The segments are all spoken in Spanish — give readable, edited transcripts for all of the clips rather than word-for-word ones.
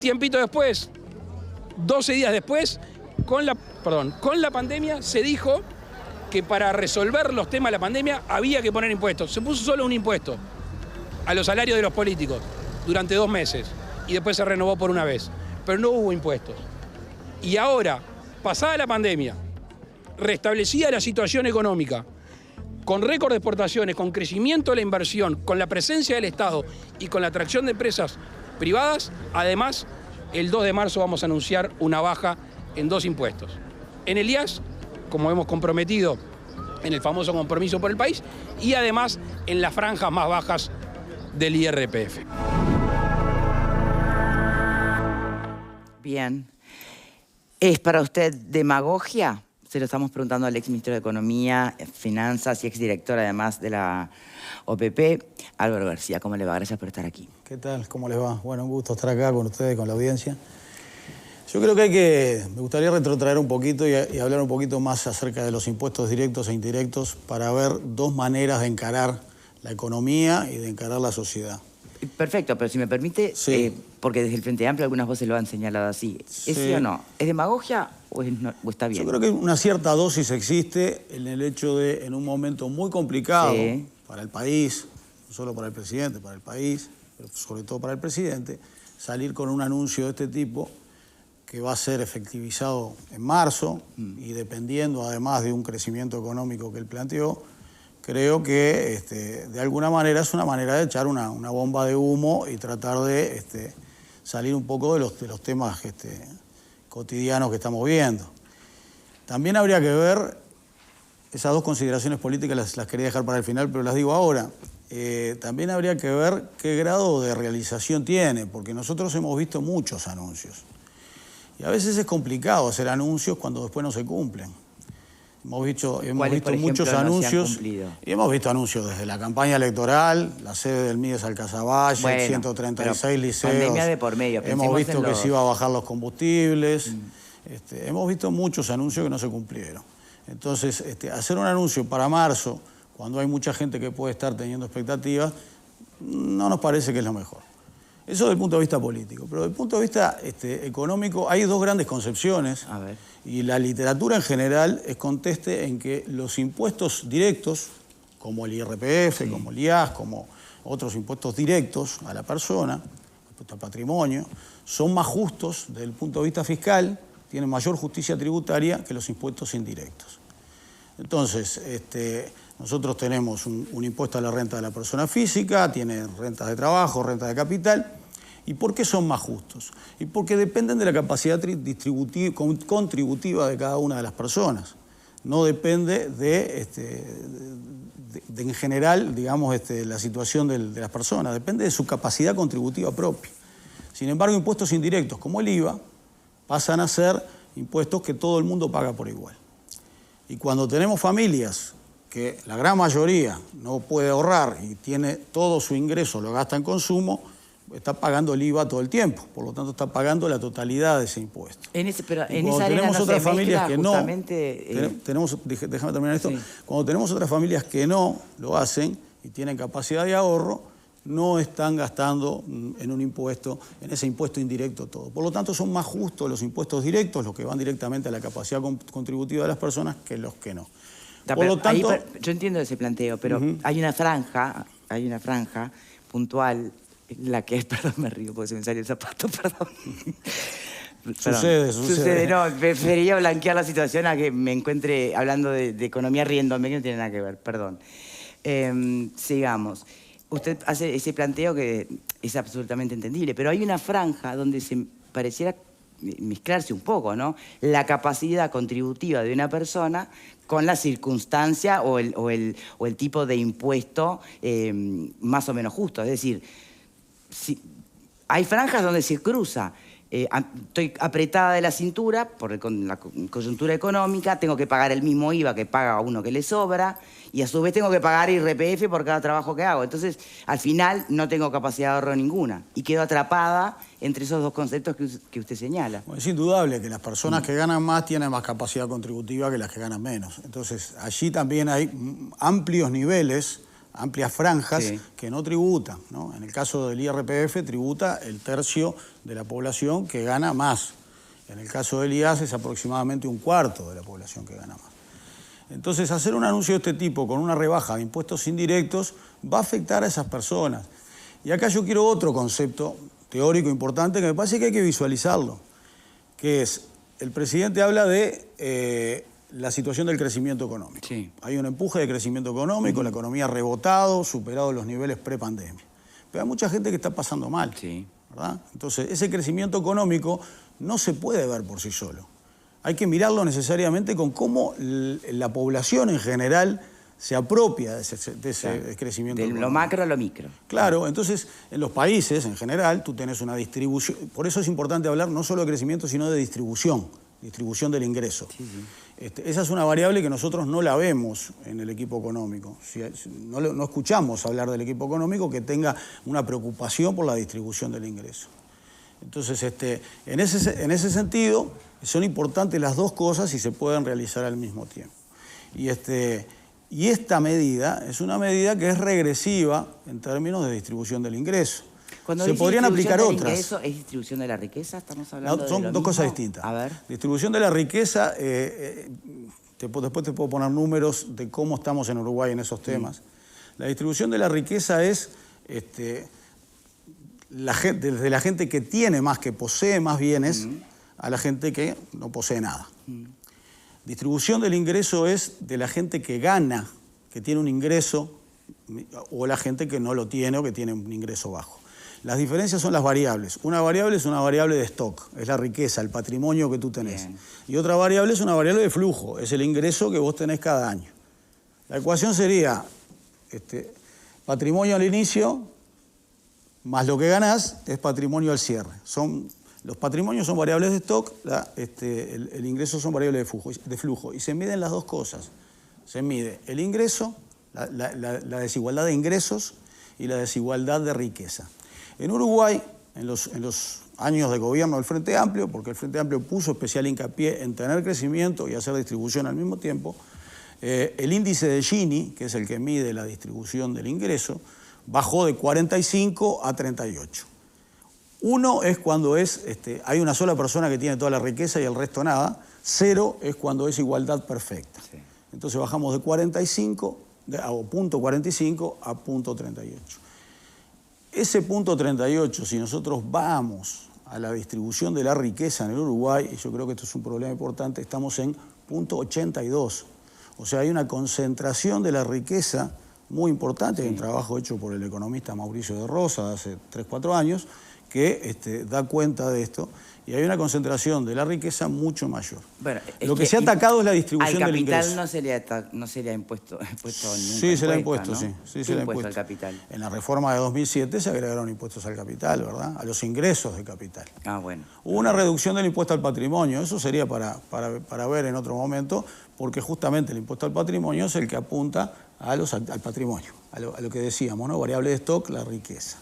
Tiempito después, 12 días después, con la pandemia se dijo que para resolver los temas de la pandemia había que poner impuestos. Se puso solo un impuesto a los salarios de los políticos durante 2 meses y después se renovó por una vez. Pero no hubo impuestos. Y ahora, pasada la pandemia, restablecida la situación económica, con récord de exportaciones, con crecimiento de la inversión, con la presencia del Estado y con la atracción de empresas privadas, además, el 2 de marzo vamos a anunciar una baja en 2 impuestos. En el IAS, como hemos comprometido en el famoso compromiso por el país, y además en las franjas más bajas del IRPF. Bien. ¿Es para usted demagogia? Se lo estamos preguntando al exministro de Economía, Finanzas y exdirector además de la OPP, Álvaro García. ¿Cómo le va? Gracias por estar aquí. ¿Qué tal? ¿Cómo les va? Bueno, un gusto estar acá con ustedes, con la audiencia. Yo creo que me gustaría retrotraer un poquito y hablar un poquito más acerca de los impuestos directos e indirectos para ver 2 maneras de encarar la economía y de encarar la sociedad. Perfecto, pero si me permite, sí. Porque desde el Frente Amplio algunas voces lo han señalado así. ¿Es sí o no? ¿Es demagogia o está bien? Yo creo que una cierta dosis existe en el hecho de, en un momento muy complicado para el país, no solo para el presidente, para el país, pero sobre todo para el presidente, salir con un anuncio de este tipo que va a ser efectivizado en marzo y dependiendo además de un crecimiento económico que él planteó, creo que de alguna manera es una manera de echar una bomba de humo y tratar de salir un poco de los temas cotidianos que estamos viendo. También habría que ver, esas 2 consideraciones políticas las quería dejar para el final, pero las digo ahora. También habría que ver qué grado de realización tiene, porque nosotros hemos visto muchos anuncios. Y a veces es complicado hacer anuncios cuando después no se cumplen. Hemos visto muchos anuncios y hemos visto anuncios desde la campaña electoral, la sede del MIDES Alcazaballe, 136 liceos. Pandemia de por medio. Hemos visto que se iba a bajar los combustibles. Hemos visto muchos anuncios que no se cumplieron. Entonces, hacer un anuncio para marzo, cuando hay mucha gente que puede estar teniendo expectativas, no nos parece que es lo mejor. Eso desde el punto de vista político. Pero desde el punto de vista económico hay 2 grandes concepciones. A ver. Y la literatura en general es conteste en que los impuestos directos, como el IRPF, como el IAS, como otros impuestos directos a la persona, impuestos al patrimonio, son más justos desde el punto de vista fiscal, tienen mayor justicia tributaria que los impuestos indirectos. Entonces, nosotros tenemos un impuesto a la renta de la persona física, tiene rentas de trabajo, renta de capital. ¿Y por qué son más justos? Y porque dependen de la capacidad contributiva de cada una de las personas. No depende de en general, digamos, la situación de las personas. Depende de su capacidad contributiva propia. Sin embargo, impuestos indirectos, como el IVA, pasan a ser impuestos que todo el mundo paga por igual. Y cuando tenemos familias que la gran mayoría no puede ahorrar y tiene todo su ingreso, lo gasta en consumo, está pagando el IVA todo el tiempo, por lo tanto está pagando la totalidad de ese impuesto. Pero en esa arena tenemos otras familias que no, déjame terminar esto, cuando tenemos otras familias que no lo hacen y tienen capacidad de ahorro, no están gastando en un impuesto, en ese impuesto indirecto todo. Por lo tanto son más justos los impuestos directos, los que van directamente a la capacidad contributiva de las personas, que los que no. Por lo tanto, yo entiendo ese planteo, pero hay una franja puntual. La que es, perdón, me río porque se me salió el zapato, perdón. Sucede. No, preferiría blanquear la situación a que me encuentre hablando de economía riéndome, que no tiene nada que ver, perdón. Sigamos. Usted hace ese planteo que es absolutamente entendible, pero hay una franja donde se pareciera mezclarse un poco, ¿no? La capacidad contributiva de una persona con la circunstancia o el tipo de impuesto más o menos justo. Es decir, hay franjas donde se cruza. Estoy apretada de la cintura por la coyuntura económica, tengo que pagar el mismo IVA que paga a uno que le sobra y a su vez tengo que pagar IRPF por cada trabajo que hago. Entonces, al final, no tengo capacidad de ahorro ninguna y quedo atrapada entre esos 2 conceptos que usted señala. Bueno, es indudable que las personas que ganan más tienen más capacidad contributiva que las que ganan menos. Entonces, allí también hay amplios niveles amplias franjas que no tributan, ¿no? En el caso del IRPF tributa el tercio de la población que gana más. En el caso del IAS es aproximadamente un cuarto de la población que gana más. Entonces, hacer un anuncio de este tipo con una rebaja de impuestos indirectos va a afectar a esas personas. Y acá yo quiero otro concepto teórico importante que me parece que hay que visualizarlo, que es, el presidente habla de la situación del crecimiento económico. Sí. Hay un empuje de crecimiento económico, la economía ha rebotado, superado los niveles pre-pandemia. Pero hay mucha gente que está pasando mal, ¿verdad? Entonces, ese crecimiento económico no se puede ver por sí solo. Hay que mirarlo necesariamente con cómo la población en general se apropia de ese crecimiento económico. De lo macro a lo micro. Claro, entonces en los países en general tú tenés una distribución, por eso es importante hablar no solo de crecimiento sino de distribución del ingreso. Esa es una variable que nosotros no la vemos en el equipo económico. No escuchamos hablar del equipo económico que tenga una preocupación por la distribución del ingreso. Entonces, en ese sentido, son importantes las dos cosas y se pueden realizar al mismo tiempo. Y esta medida es una medida que es regresiva en términos de distribución del ingreso. Cuando se podrían aplicar otras. ¿Eso es distribución de la riqueza? ¿Estamos hablando son dos cosas distintas. A ver. Distribución de la riqueza, después te puedo poner números de cómo estamos en Uruguay en esos temas. La distribución de la riqueza es desde la gente que tiene más, que posee más bienes, a la gente que no posee nada. Distribución del ingreso es de la gente que gana, que tiene un ingreso, o la gente que no lo tiene o que tiene un ingreso bajo. Las diferencias son las variables. Una variable es una variable de stock, es la riqueza, el patrimonio que tú tenés. Bien. Y otra variable es una variable de flujo, es el ingreso que vos tenés cada año. La ecuación sería patrimonio al inicio más lo que ganás es patrimonio al cierre. Los patrimonios son variables de stock, el ingreso son variables de flujo. Y se miden las dos cosas. Se mide el ingreso, la desigualdad de ingresos y la desigualdad de riqueza. En Uruguay, en los años de gobierno del Frente Amplio, porque el Frente Amplio puso especial hincapié en tener crecimiento y hacer distribución al mismo tiempo, el índice de Gini, que es el que mide la distribución del ingreso, bajó de 45 a 38. Uno es cuando hay una sola persona que tiene toda la riqueza y el resto nada. 0 es cuando es igualdad perfecta. Sí. Entonces bajamos de 45, o punto 45 a punto 38. Ese punto 38, si nosotros vamos a la distribución de la riqueza en el Uruguay, y yo creo que esto es un problema importante, estamos en punto 82. O sea, hay una concentración de la riqueza muy importante, hay un trabajo hecho por el economista Mauricio de Rosa de hace 3-4 años, que da cuenta de esto, y hay una concentración de la riqueza mucho mayor. Bueno, lo que se ha atacado es la distribución del ingreso. Al capital no se le ha impuesto nunca. Sí, se le ha impuesto, ¿no? Sí, se le ha impuesto al capital. En la reforma de 2007 se agregaron impuestos al capital, ¿verdad? A los ingresos de capital. Ah, bueno. Hubo una reducción del impuesto al patrimonio, eso sería para ver en otro momento, porque justamente el impuesto al patrimonio es el que apunta al patrimonio, a lo que decíamos, ¿no? Variable de stock, la riqueza.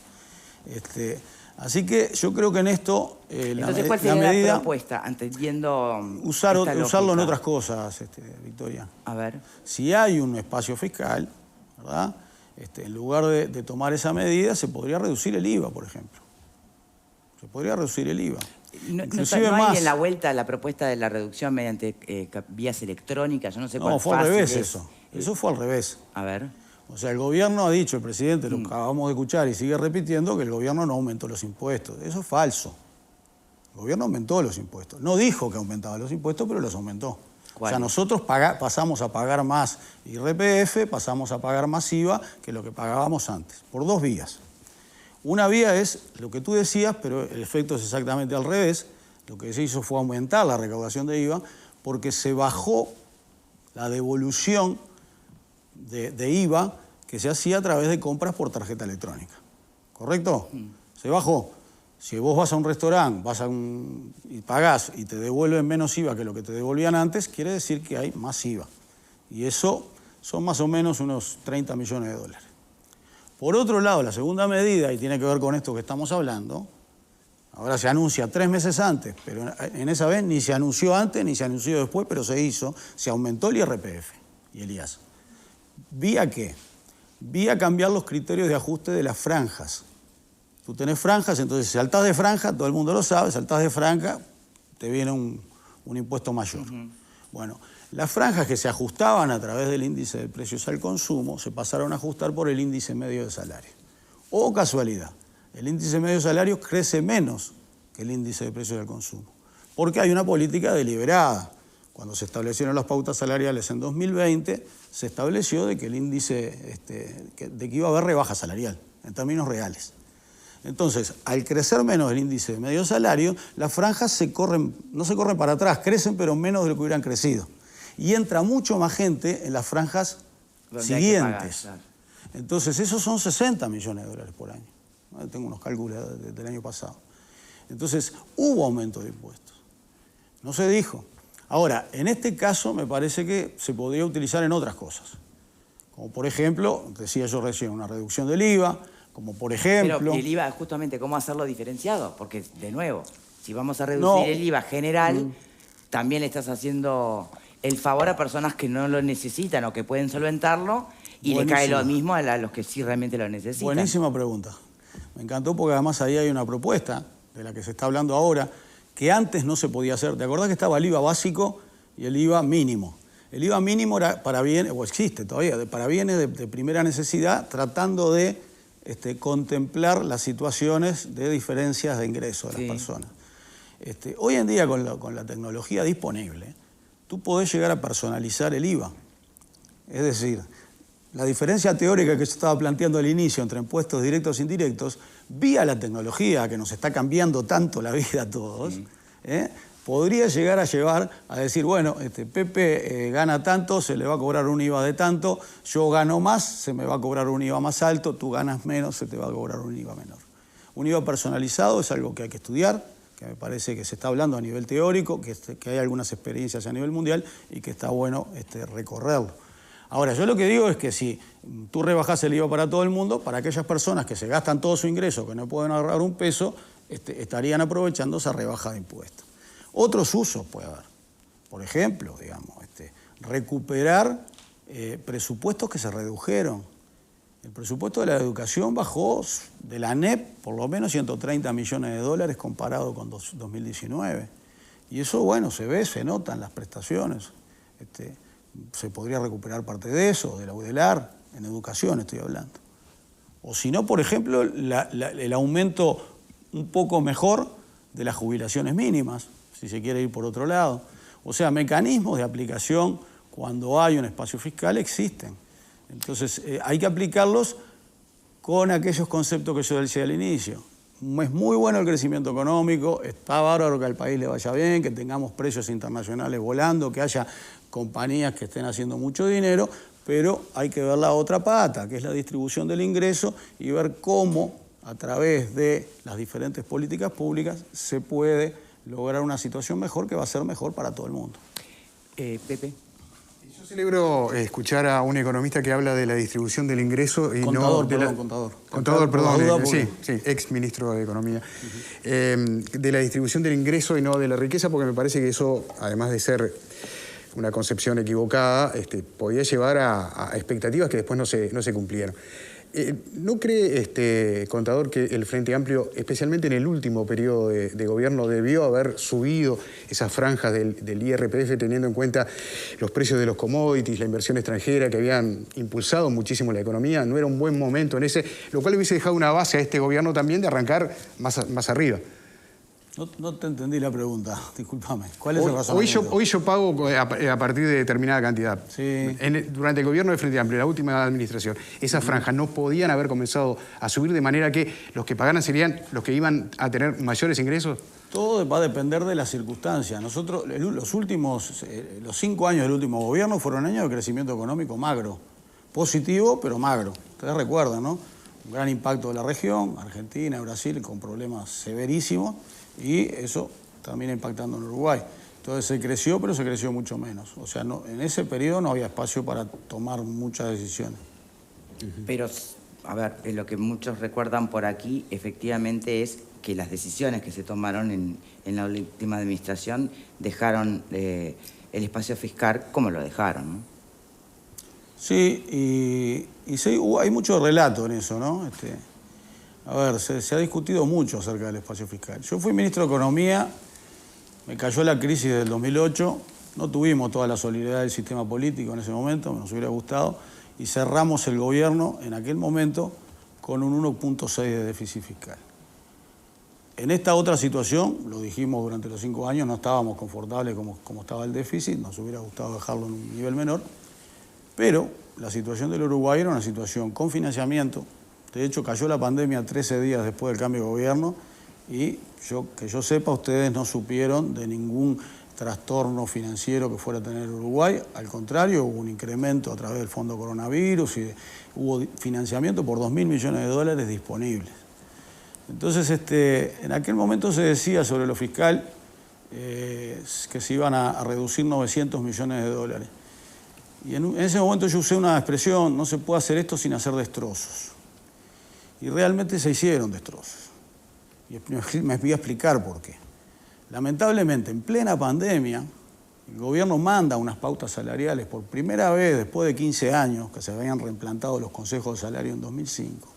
Así que yo creo que en esto Entonces, ¿cuál sería la propuesta? Entendiendo usarlo en otras cosas, Victoria. A ver. Si hay un espacio fiscal, ¿verdad? En lugar de tomar esa medida, se podría reducir el IVA, por ejemplo. Se podría reducir el IVA. ¿No hay en la vuelta la propuesta de la reducción mediante vías electrónicas? Yo no sé cuál. No, fue al revés eso. Eso fue al revés. A ver. O sea, el gobierno ha dicho, el presidente, lo acabamos de escuchar y sigue repitiendo, que el gobierno no aumentó los impuestos. Eso es falso. El gobierno aumentó los impuestos. No dijo que aumentaba los impuestos, pero los aumentó. ¿Cuál? O sea, nosotros pasamos a pagar más IRPF, pasamos a pagar más IVA que lo que pagábamos antes, por dos vías. Una vía es lo que tú decías, pero el efecto es exactamente al revés. Lo que se hizo fue aumentar la recaudación de IVA porque se bajó la devolución de IVA que se hacía a través de compras por tarjeta electrónica. ¿Correcto? Se bajó. Si vos vas a un restaurante, y pagás y te devuelven menos IVA que lo que te devolvían antes, quiere decir que hay más IVA. Y eso son más o menos unos 30 millones de dólares. Por otro lado, la segunda medida, y tiene que ver con esto que estamos hablando, ahora se anuncia 3 meses antes, pero en esa vez ni se anunció antes ni se anunció después, pero se hizo, se aumentó el IRPF y el IAS. ¿Vía qué? vía cambiar los criterios de ajuste de las franjas. Tú tenés franjas, entonces si saltás de franja, todo el mundo lo sabe, saltás de franja, te viene un impuesto mayor. Bueno, las franjas que se ajustaban a través del índice de precios al consumo se pasaron a ajustar por el índice medio de salario. O casualidad, el índice medio de salario crece menos que el índice de precios al consumo, porque hay una política deliberada. Cuando se establecieron las pautas salariales en 2020, se estableció de que el índice, de que iba a haber rebaja salarial, en términos reales. Entonces, al crecer menos el índice de medio salario, las franjas no se corren para atrás, crecen pero menos de lo que hubieran crecido. Y entra mucho más gente en las franjas siguientes. Pagar, claro. Entonces, esos son 60 millones de dólares por año. Tengo unos cálculos del año pasado. Entonces, hubo aumento de impuestos. No se dijo. Ahora, en este caso me parece que se podría utilizar en otras cosas. Como por ejemplo, decía yo recién, una reducción del IVA, como por ejemplo... Pero el IVA, justamente, ¿cómo hacerlo diferenciado? Porque, de nuevo, si vamos a reducir el IVA general, también le estás haciendo el favor a personas que no lo necesitan o que pueden solventarlo y le cae lo mismo a los que sí realmente lo necesitan. Buenísima pregunta. Me encantó porque además ahí hay una propuesta de la que se está hablando ahora, que antes no se podía hacer. ¿Te acordás que estaba el IVA básico y el IVA mínimo? El IVA mínimo era para bienes, o existe todavía, para bienes de primera necesidad, tratando de contemplar las situaciones de diferencias de ingresos de las personas. Hoy en día, con la tecnología disponible, tú podés llegar a personalizar el IVA. Es decir, la diferencia teórica que yo estaba planteando al inicio entre impuestos directos e indirectos, vía la tecnología que nos está cambiando tanto la vida a todos, podría llegar a llevar a decir, bueno, Pepe gana tanto, se le va a cobrar un IVA de tanto, yo gano más, se me va a cobrar un IVA más alto, tú ganas menos, se te va a cobrar un IVA menor. Un IVA personalizado es algo que hay que estudiar, que me parece que se está hablando a nivel teórico, que hay algunas experiencias a nivel mundial y que está bueno recorrerlo. Ahora, yo lo que digo es que si tú rebajás el IVA para todo el mundo, para aquellas personas que se gastan todo su ingreso, que no pueden ahorrar un peso, estarían aprovechando esa rebaja de impuestos. Otros usos puede haber. Por ejemplo, digamos, recuperar presupuestos que se redujeron. El presupuesto de la educación bajó de la ANEP por lo menos 130 millones de dólares comparado con 2019. Y eso, bueno, se ve, se nota en las prestaciones. Se podría recuperar parte de eso, de la UDELAR, en educación estoy hablando. O si no, por ejemplo, el aumento un poco mejor de las jubilaciones mínimas, si se quiere ir por otro lado. O sea, mecanismos de aplicación cuando hay un espacio fiscal existen. Entonces, hay que aplicarlos con aquellos conceptos que yo decía al inicio. Es muy bueno el crecimiento económico, está bárbaro que al país le vaya bien, que tengamos precios internacionales volando, que haya compañías que estén haciendo mucho dinero, pero hay que ver la otra pata, que es la distribución del ingreso y ver cómo, a través de las diferentes políticas públicas, se puede lograr una situación mejor que va a ser mejor para todo el mundo. Pepe. Yo celebro escuchar a un economista que habla de la distribución del ingreso y contador, no de la... Contador, perdón. Sí, ex ministro de Economía. De la distribución del ingreso y no de la riqueza, porque me parece que eso, además de ser una concepción equivocada, podía llevar a expectativas que después no se cumplieron. ¿No cree, contador, que el Frente Amplio, especialmente en el último periodo de gobierno, debió haber subido esas franjas del IRPF teniendo en cuenta los precios de los commodities, la inversión extranjera que habían impulsado muchísimo la economía? No era un buen momento en ese, lo cual hubiese dejado una base a este gobierno también de arrancar más arriba. No te entendí la pregunta, discúlpame. ¿Cuál es el razonamiento? Hoy yo pago a partir de determinada cantidad. Sí. Durante el gobierno del Frente Amplio, la última administración, esas franjas no podían haber comenzado a subir de manera que los que pagaran serían los que iban a tener mayores ingresos. Todo va a depender de las circunstancias. Nosotros, los 5 años del último gobierno fueron años de crecimiento económico magro. Positivo, pero magro. Ustedes recuerdan, ¿no? Un gran impacto de la región, Argentina, Brasil, con problemas severísimos. Y eso termina impactando en Uruguay. Entonces se creció, pero se creció mucho menos. O sea, en ese periodo no había espacio para tomar muchas decisiones. Pero, a ver, lo que muchos recuerdan por aquí, efectivamente, es que las decisiones que se tomaron en la última administración dejaron el espacio fiscal como lo dejaron, ¿no? Sí, y sí, hay mucho relato en eso, ¿no? A ver, se ha discutido mucho acerca del espacio fiscal. Yo fui ministro de Economía, me cayó la crisis del 2008, no tuvimos toda la solidaridad del sistema político en ese momento, nos hubiera gustado, y cerramos el gobierno en aquel momento con un 1.6 de déficit fiscal. En esta otra situación, lo dijimos durante los 5 años, no estábamos confortables como estaba el déficit, nos hubiera gustado dejarlo en un nivel menor, pero la situación del Uruguay era una situación con financiamiento. De hecho, cayó la pandemia 13 días después del cambio de gobierno y que yo sepa, ustedes no supieron de ningún trastorno financiero que fuera a tener Uruguay. Al contrario, hubo un incremento a través del Fondo Coronavirus y hubo financiamiento por 2.000 millones de dólares disponibles. Entonces, en aquel momento se decía sobre lo fiscal que se iban a reducir 900 millones de dólares. Y en ese momento yo usé una expresión, no se puede hacer esto sin hacer destrozos. Y realmente se hicieron destrozos. Y me voy a explicar por qué. Lamentablemente, en plena pandemia, el gobierno manda unas pautas salariales por primera vez después de 15 años, que se habían reimplantado los consejos de salario en 2005,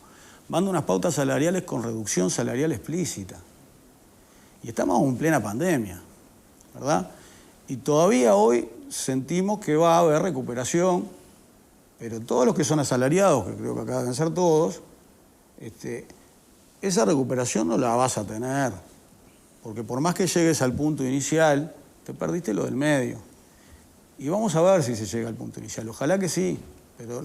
manda unas pautas salariales con reducción salarial explícita. Y estamos en plena pandemia, ¿verdad? Y todavía hoy sentimos que va a haber recuperación, pero todos los que son asalariados, que creo que acá deben ser todos, esa recuperación no la vas a tener, porque por más que llegues al punto inicial, te perdiste lo del medio. Y vamos a ver si se llega al punto inicial. Ojalá que sí, pero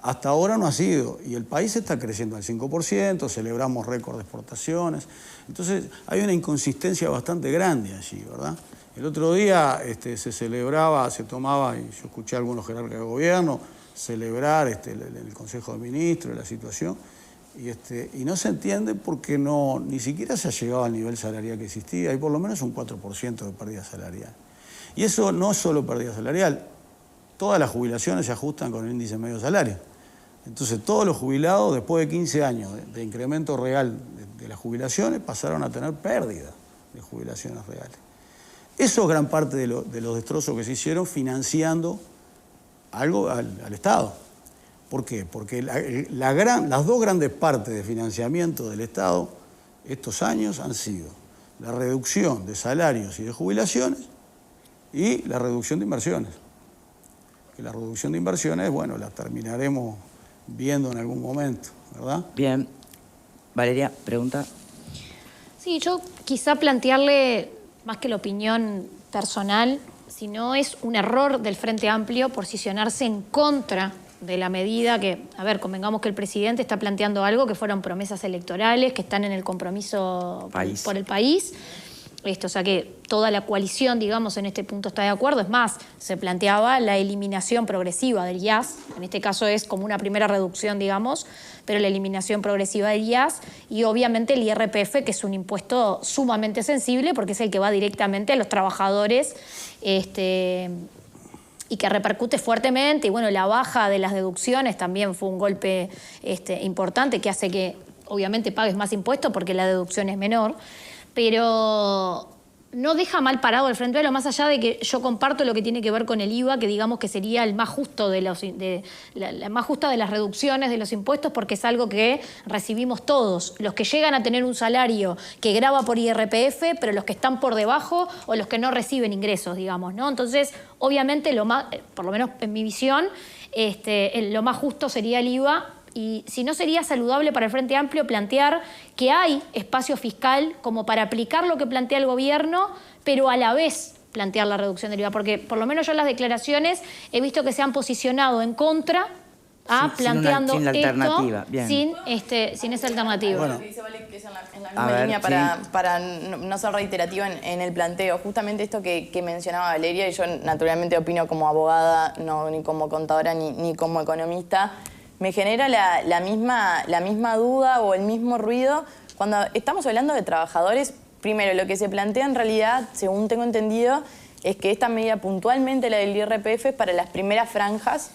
hasta ahora no ha sido. Y el país está creciendo al 5%, celebramos récord de exportaciones. Entonces hay una inconsistencia bastante grande allí, ¿verdad? El otro día se celebraba, se tomaba, y yo escuché a algunos jerarcas de gobierno celebrar el Consejo de Ministros, la situación, y no se entiende porque ni siquiera se ha llegado al nivel salarial que existía. Hay por lo menos un 4% de pérdida salarial. Y eso no es solo pérdida salarial. Todas las jubilaciones se ajustan con el índice medio salario. Entonces todos los jubilados, después de 15 años de incremento real de las jubilaciones, pasaron a tener pérdida de jubilaciones reales. Eso es gran parte de los destrozos que se hicieron financiando algo al Estado. ¿Por qué? Porque las dos grandes partes de financiamiento del Estado estos años han sido la reducción de salarios y de jubilaciones y la reducción de inversiones. Que la reducción de inversiones, bueno, la terminaremos viendo en algún momento, ¿verdad? Bien. Valeria, pregunta. Sí, yo quizá plantearle, más que la opinión personal, si no es un error del Frente Amplio posicionarse en contra de la medida que, a ver, convengamos que el presidente está planteando algo que fueron promesas electorales, que están en el compromiso por el país. O sea que toda la coalición, digamos, en este punto está de acuerdo. Es más, se planteaba la eliminación progresiva del IAS. En este caso es como una primera reducción, digamos, pero la eliminación progresiva del IAS y obviamente el IRPF, que es un impuesto sumamente sensible porque es el que va directamente a los trabajadores y que repercute fuertemente. Y bueno, la baja de las deducciones también fue un golpe importante que hace que obviamente pagues más impuestos porque la deducción es menor. Pero no deja mal parado el Frente Amplio, más allá de que yo comparto lo que tiene que ver con el IVA, que digamos que sería el más justo la más justa de las reducciones de los impuestos, porque es algo que recibimos todos, los que llegan a tener un salario que grava por IRPF, pero los que están por debajo o los que no reciben ingresos, digamos, ¿no? Entonces, obviamente, por lo menos en mi visión, lo más justo sería el IVA. Y si no sería saludable para el Frente Amplio plantear que hay espacio fiscal como para aplicar lo que plantea el gobierno, pero a la vez plantear la reducción del IVA, porque por lo menos yo en las declaraciones he visto que se han posicionado en contra planteando sin la alternativa. sin esa alternativa. Bueno, que dice Vale que es en la misma línea para no ser reiterativa en el planteo. Justamente esto que mencionaba Valeria, y yo naturalmente opino como abogada, no ni como contadora ni como economista, me genera la misma duda o el mismo ruido cuando estamos hablando de trabajadores. Primero, lo que se plantea en realidad, según tengo entendido, es que esta medida puntualmente, la del IRPF, es para las primeras franjas.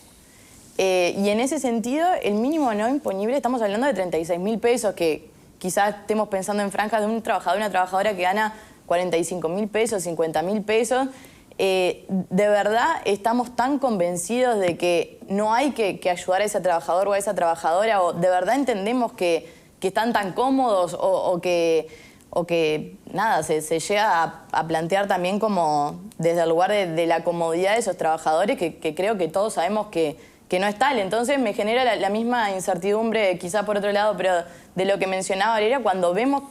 Y en ese sentido, el mínimo no imponible, estamos hablando de 36.000 pesos, que quizás estemos pensando en franjas de un trabajador, una trabajadora que gana 45.000 pesos, 50.000 pesos. ¿De verdad estamos tan convencidos de que no hay que ayudar a ese trabajador o a esa trabajadora? ¿O de verdad entendemos que están tan cómodos o que nada, se llega a plantear también como desde el lugar de la comodidad de esos trabajadores que creo que todos sabemos que no es tal? Entonces me genera la misma incertidumbre, quizá por otro lado, pero de lo que mencionaba Valeria, cuando vemos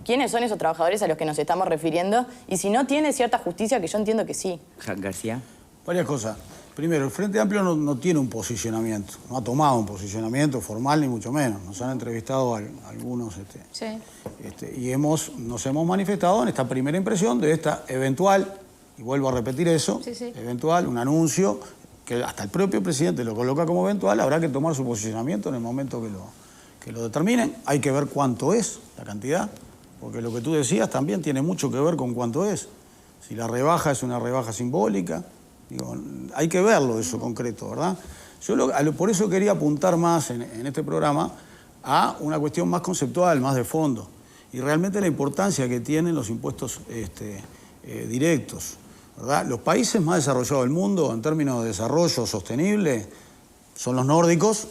quiénes son esos trabajadores a los que nos estamos refiriendo y si no tiene cierta justicia, que yo entiendo que sí. García. Varias cosas. Primero, el Frente Amplio no tiene un posicionamiento, no ha tomado un posicionamiento formal ni mucho menos. Nos han entrevistado algunos y nos hemos manifestado en esta primera impresión de esta eventual, y vuelvo a repetir eso, eventual, un anuncio que hasta el propio presidente lo coloca como eventual. Habrá que tomar su posicionamiento en el momento que lo determinen. Hay que ver cuánto es la cantidad, porque lo que tú decías también tiene mucho que ver con cuánto es. Si la rebaja es una rebaja simbólica, digo, hay que verlo eso concreto, ¿verdad? Yo por eso quería apuntar más en este programa a una cuestión más conceptual, más de fondo, y realmente la importancia que tienen los impuestos directos, ¿verdad? Los países más desarrollados del mundo en términos de desarrollo sostenible son los nórdicos,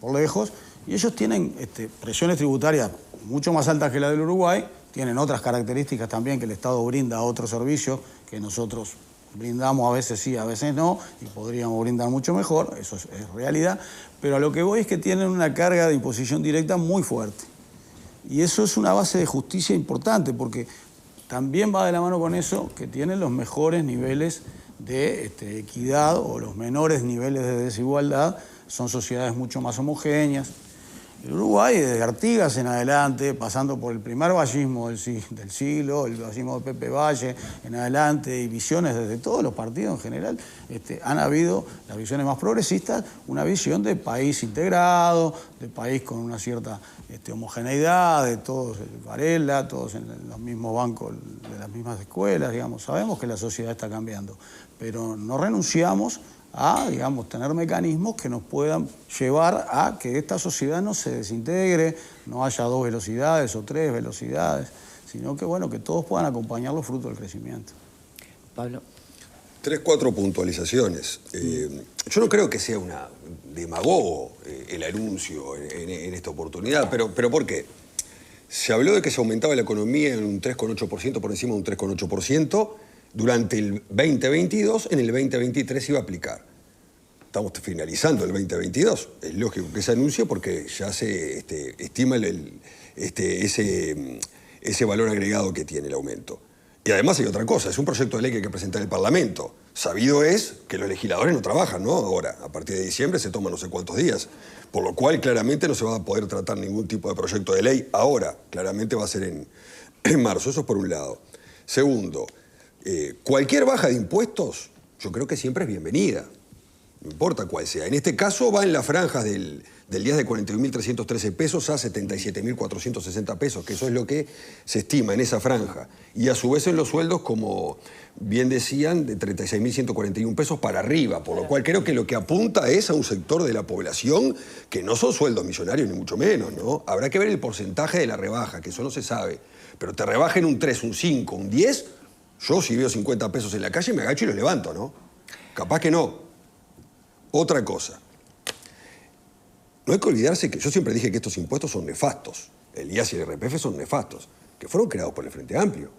por lejos, y ellos tienen presiones tributarias mucho más altas que la del Uruguay, tienen otras características también que el Estado brinda a otros servicios que nosotros brindamos a veces sí, a veces no, y podríamos brindar mucho mejor, eso es realidad, pero a lo que voy es que tienen una carga de imposición directa muy fuerte. Y eso es una base de justicia importante, porque también va de la mano con eso que tienen los mejores niveles de equidad o los menores niveles de desigualdad, son sociedades mucho más homogéneas. El Uruguay, desde Artigas en adelante, pasando por el primer vallismo del siglo, el vallismo de Pepe Valle en adelante, y visiones desde todos los partidos en general, han habido las visiones más progresistas, una visión de país integrado, de país con una cierta homogeneidad, de todos, Varela, todos en los mismos bancos, de las mismas escuelas, digamos. Sabemos que la sociedad está cambiando, pero no renunciamos a, digamos, tener mecanismos que nos puedan llevar a que esta sociedad no se desintegre, no haya 2 velocidades o 3 velocidades, sino que, bueno, que todos puedan acompañar los frutos del crecimiento. Pablo. 3, 4 puntualizaciones. Yo no creo que sea una demagogo el anuncio en esta oportunidad, pero ¿por qué? Se habló de que se aumentaba la economía en un 3,8%, por encima de un 3,8%, durante el 2022, en el 2023 se iba a aplicar. Estamos finalizando el 2022. Es lógico que se anuncie porque ya se estima ese valor agregado que tiene el aumento. Y además hay otra cosa, es un proyecto de ley que hay que presentar el Parlamento. Sabido es que los legisladores no trabajan, ¿no? Ahora, a partir de diciembre se toman no sé cuántos días, por lo cual claramente no se va a poder tratar ningún tipo de proyecto de ley ahora. Claramente va a ser en marzo, eso es por un lado. Segundo, cualquier baja de impuestos, yo creo que siempre es bienvenida, no importa cuál sea. En este caso va en las franjas del IAS de 41.313 pesos a 77.460 pesos, que eso es lo que se estima en esa franja. Y a su vez en los sueldos, como bien decían, de 36.141 pesos para arriba, por lo cual creo que lo que apunta es a un sector de la población que no son sueldos millonarios, ni mucho menos, ¿no? Habrá que ver el porcentaje de la rebaja, que eso no se sabe. Pero te rebajen un 3, un 5, un 10... Yo si veo 50 pesos en la calle me agacho y los levanto, ¿no? Capaz que no. Otra cosa. No hay que olvidarse que yo siempre dije que estos impuestos son nefastos. El IAS y el IRPF son nefastos, que fueron creados por el Frente Amplio.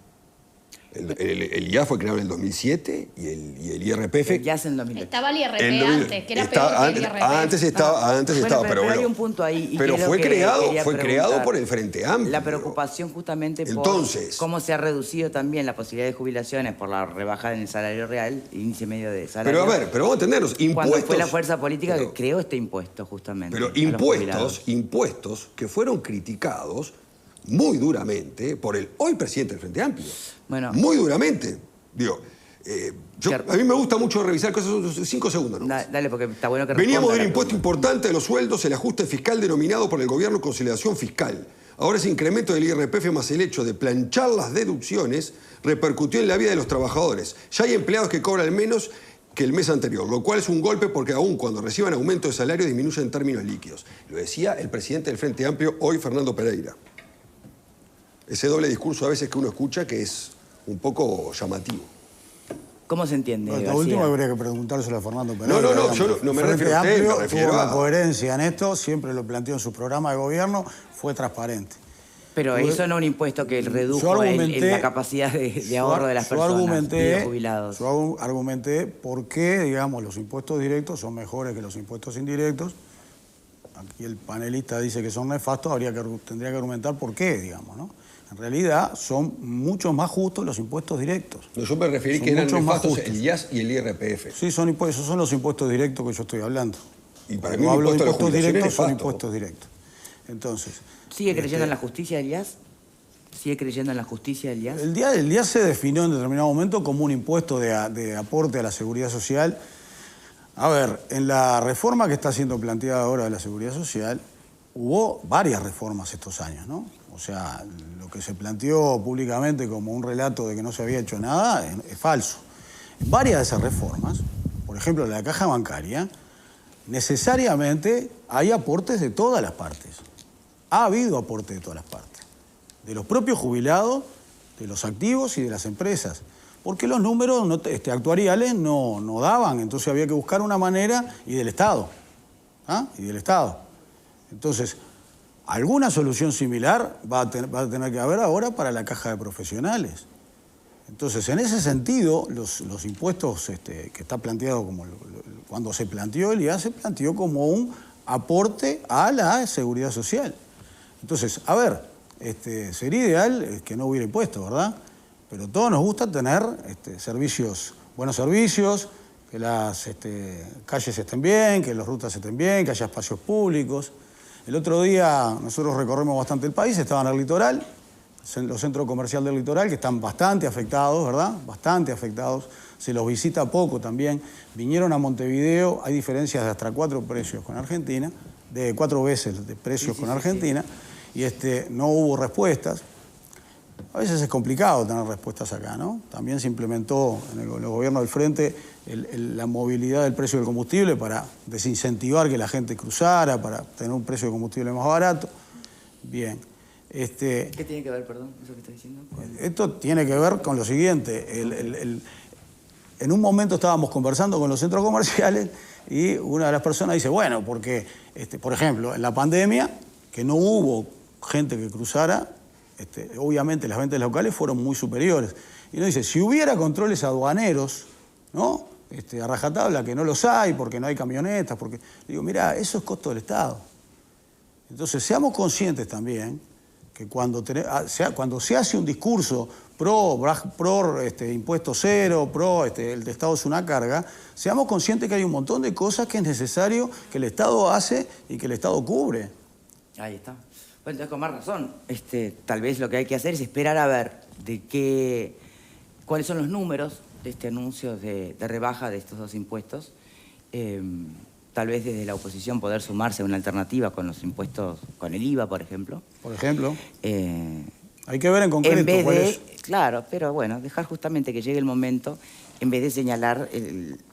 El IAS fue creado en el 2007 y el IRPF... El IAS en 2008. Estaba el IRPF antes, que era peor que el IRPF. Antes estaba, pero bueno. Hay un punto ahí. Pero fue creado por el Frente Amplio. La preocupación justamente por cómo se ha reducido también la posibilidad de jubilaciones por la rebaja en el salario real, índice medio de salario. Pero a ver, vamos a entendernos. Impuestos, cuando fue la fuerza política que creó este impuesto justamente. Pero impuestos que fueron criticados muy duramente por el hoy presidente del Frente Amplio. Bueno, muy duramente. Digo, a mí me gusta mucho revisar cosas, 5 segundos, ¿no? Dale, porque está bueno que veníamos de un impuesto importante de los sueldos, el ajuste fiscal denominado por el gobierno consolidación fiscal. Ahora ese incremento del IRPF más el hecho de planchar las deducciones repercutió en la vida de los trabajadores. Ya hay empleados que cobran menos que el mes anterior, lo cual es un golpe porque aún cuando reciban aumento de salario disminuye en términos líquidos. Lo decía el presidente del Frente Amplio, hoy Fernando Pereira. Ese doble discurso a veces que uno escucha que es un poco llamativo. ¿Cómo se entiende? Lo último habría que preguntárselo a Fernando Pereira. No, yo no me refiero a usted, me refiero tuvo a... una coherencia en esto, siempre lo planteó en su programa de gobierno, fue transparente. Pero eso no es un impuesto que redujo la capacidad de ahorro de las personas y de los jubilados. Yo argumenté por qué, digamos, los impuestos directos son mejores que los impuestos indirectos. Aquí el panelista dice que son nefastos, tendría que argumentar por qué, digamos, ¿no? En realidad son mucho más justos los impuestos directos. No, yo me referí que eran nefastos el IAS y el IRPF. Sí, esos son los impuestos directos que yo estoy hablando. Y para mí hablo de impuestos impuestos directos, son nefasto. impuestos directos. Entonces... ¿Sigue creyendo en la justicia del IAS? ¿Sigue creyendo en la justicia del IAS? El IAS se definió en determinado momento como un impuesto de aporte a la seguridad social. A ver, en la reforma que está siendo planteada ahora de la seguridad social, hubo varias reformas estos años, ¿no? O sea, lo que se planteó públicamente como un relato de que no se había hecho nada es falso. En varias de esas reformas, por ejemplo, la caja bancaria, necesariamente hay aportes de todas las partes. Ha habido aportes de todas las partes. De los propios jubilados, de los activos y de las empresas. Porque los números actuariales no daban, entonces había que buscar una manera, y del Estado. Entonces, alguna solución similar va a tener que haber ahora para la caja de profesionales. Entonces, en ese sentido, los impuestos que está planteado cuando se planteó el IAS, se planteó como un aporte a la seguridad social. Entonces, a ver, sería ideal que no hubiera impuestos, ¿verdad? Pero a todos nos gusta tener buenos servicios, que las calles estén bien, que las rutas estén bien, que haya espacios públicos. El otro día nosotros recorremos bastante el país, estaba en el litoral, los centros comerciales del litoral, que están bastante afectados, ¿verdad? Bastante afectados. Se los visita poco también. Vinieron a Montevideo, hay diferencias de hasta 4 precios con Argentina, de 4 veces de precios con Argentina, y no hubo respuestas. A veces es complicado tener respuestas acá, ¿no? También se implementó en el gobierno del Frente la movilidad del precio del combustible para desincentivar que la gente cruzara, para tener un precio de combustible más barato. Bien. ¿Qué tiene que ver, perdón, eso que está diciendo? Esto tiene que ver con lo siguiente. En un momento estábamos conversando con los centros comerciales y una de las personas dice, bueno, porque, por ejemplo, en la pandemia, que no hubo gente que cruzara, obviamente las ventas locales fueron muy superiores. Y nos dice, si hubiera controles aduaneros, ¿no? A rajatabla, que no los hay, porque no hay camionetas, porque... Digo, mira, eso es costo del Estado. Entonces, seamos conscientes también que cuando se hace un discurso pro impuesto cero, el Estado es una carga, seamos conscientes que hay un montón de cosas que es necesario que el Estado hace y que el Estado cubre. Ahí está. Bueno, entonces con más razón, tal vez lo que hay que hacer es esperar a ver cuáles son los números de este anuncio de rebaja de estos 2 impuestos. Tal vez desde la oposición poder sumarse a una alternativa con los impuestos, con el IVA, por ejemplo. Por ejemplo. Hay que ver en concreto en vez cuál de, es. Claro, pero bueno, dejar justamente que llegue el momento, en vez de señalar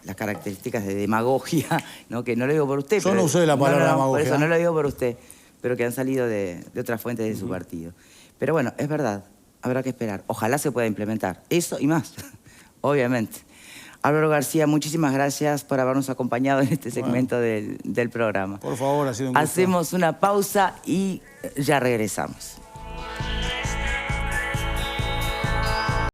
las características de demagogia, ¿no? Que no lo digo por usted. Yo no usé la palabra demagogia. Por eso no lo digo por usted, pero que han salido de otras fuentes de su partido. Pero bueno, es verdad, habrá que esperar. Ojalá se pueda implementar eso y más, obviamente. Álvaro García, muchísimas gracias por habernos acompañado en este segmento del programa. Por favor, ha sido un gusto. Hacemos una pausa y ya regresamos.